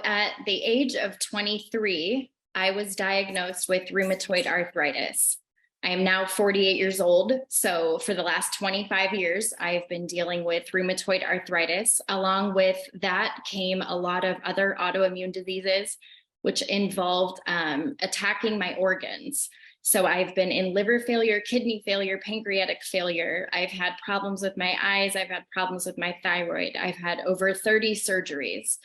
at the age of 23, I was diagnosed with rheumatoid arthritis. I am now 48 years old. So for the last 25 years, I've been dealing with rheumatoid arthritis. Along with that came a lot of other autoimmune diseases, which involved attacking my organs. So I've been in liver failure, kidney failure, pancreatic failure. I've had problems with my eyes. I've had problems with my thyroid. I've had over 30 surgeries.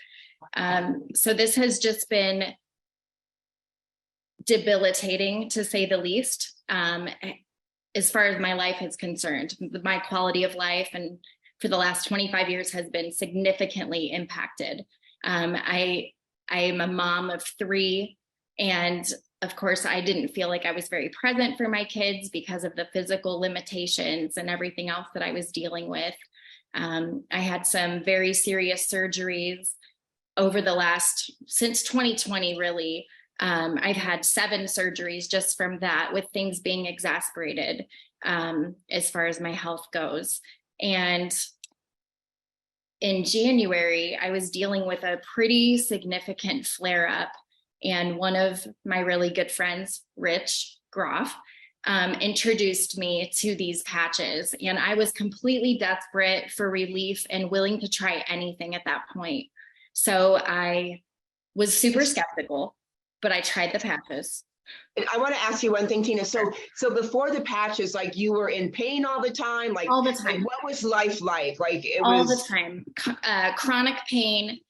So this has just been debilitating, to say the least, as far as my life is concerned. My quality of life and for the last 25 years has been significantly impacted. I am a mom of 3, and of course, I didn't feel like I was very present for my kids because of the physical limitations and everything else that I was dealing with. I had some very serious surgeries over since 2020, really. I've had 7 surgeries just from that, with things being exacerbated as far as my health goes. And in January, I was dealing with a pretty significant flare-up. And one of my really good friends, Rich Groff, introduced me to these patches. And I was completely desperate for relief and willing to try anything at that point. So I was super skeptical, but I tried the patches. And I want to ask you one thing, Tina. So before the patches, like, you were in pain all the time? Like, all the time. Like, what was life like? Like, it all was... the time. Chronic pain.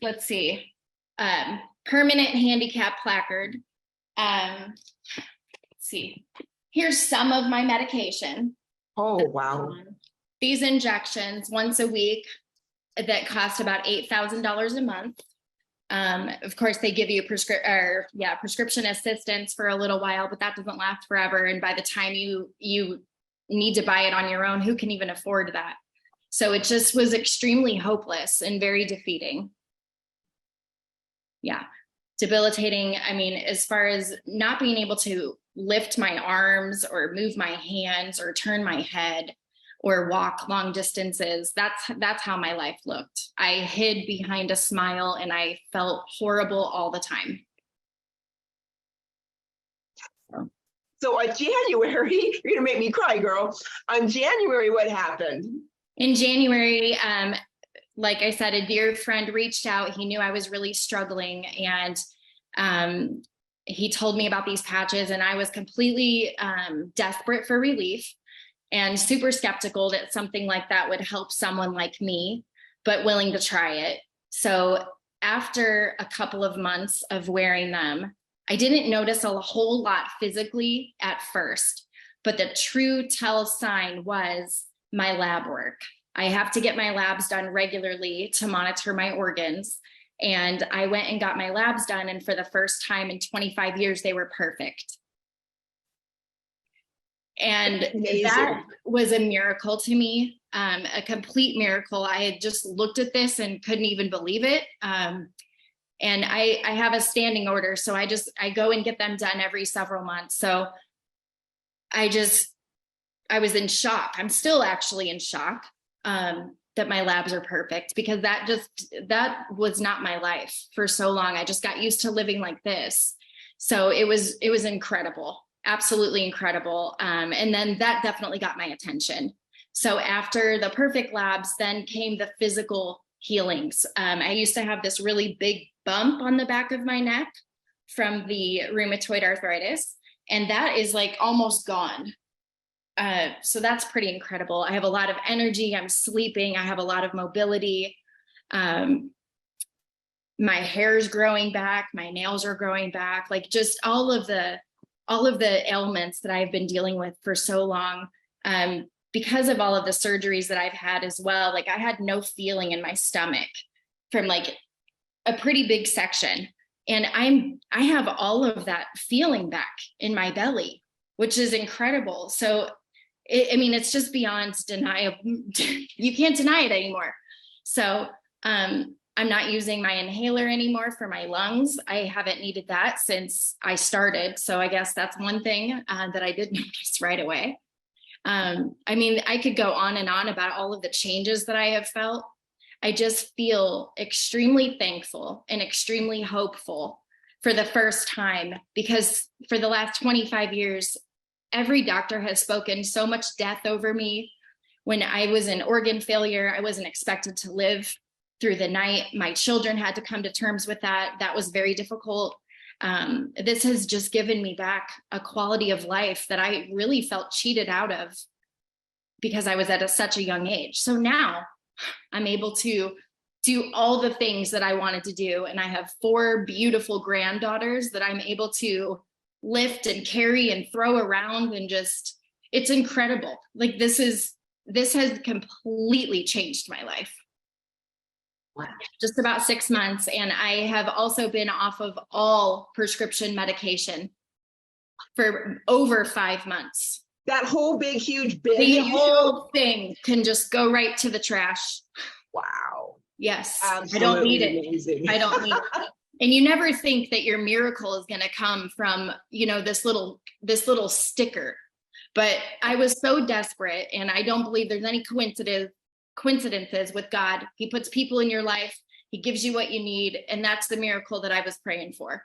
Let's see. Permanent handicap placard. Let's see. Here's some of my medication. Oh, wow. These injections once a week that cost about $8,000 a month. Of course, they give you prescription assistance for a little while, but that doesn't last forever. And by the time you need to buy it on your own, who can even afford that? So it just was extremely hopeless and very defeating. Yeah, debilitating. I mean, as far as not being able to lift my arms or move my hands or turn my head or walk long distances, that's how my life looked. I hid behind a smile and I felt horrible all the time. So on January, you're gonna make me cry, girl. On January, what happened? In January, like I said, a dear friend reached out. He knew I was really struggling, and he told me about these patches, and I was completely desperate for relief and super skeptical that something like that would help someone like me, but willing to try it. So after a couple of months of wearing them, I didn't notice a whole lot physically at first, but the true tell sign was my lab work. I have to get my labs done regularly to monitor my organs. And I went and got my labs done. And for the first time in 25 years, they were perfect. And that was a miracle to me, a complete miracle. I had just looked at this and couldn't even believe it. And I have a standing order, so I go and get them done every several months. So I was in shock. I'm still actually in shock that my labs are perfect, because that was not my life for so long. I just got used to living like this. So it was incredible. Absolutely incredible. And then that definitely got my attention. So after the perfect labs, then came the physical healings. I used to have this really big bump on the back of my neck from the rheumatoid arthritis, and that is like almost gone. So that's pretty incredible. I have a lot of energy. I'm sleeping. I have a lot of mobility. My hair is growing back. My nails are growing back. Like, just all of the ailments that I've been dealing with for so long, because of all of the surgeries that I've had as well. Like, I had no feeling in my stomach from like a pretty big section. And I have all of that feeling back in my belly, which is incredible. So, it's just beyond deniable. You can't deny it anymore. So, I'm not using my inhaler anymore for my lungs. I haven't needed that since I started. So I guess that's one thing that I did notice right away. I could go on and on about all of the changes that I have felt. I just feel extremely thankful and extremely hopeful for the first time, because for the last 25 years, every doctor has spoken so much death over me. When I was in organ failure, I wasn't expected to live through the night. My children had to come to terms with that. That was very difficult. This has just given me back a quality of life that I really felt cheated out of because I was at such a young age. So now I'm able to do all the things that I wanted to do. And I have 4 beautiful granddaughters that I'm able to lift and carry and throw around, and just, it's incredible. Like this has completely changed my life. Wow. Just about 6 months. And I have also been off of all prescription medication for over 5 months. That whole big, huge bin. The whole thing can just go right to the trash. Wow. Yes. Absolutely I don't need it. amazing. I don't need it. And you never think that your miracle is going to come from, this little sticker. But I was so desperate, and I don't believe there's any coincidences with God. He puts people in your life. He gives you what you need. And that's the miracle that I was praying for.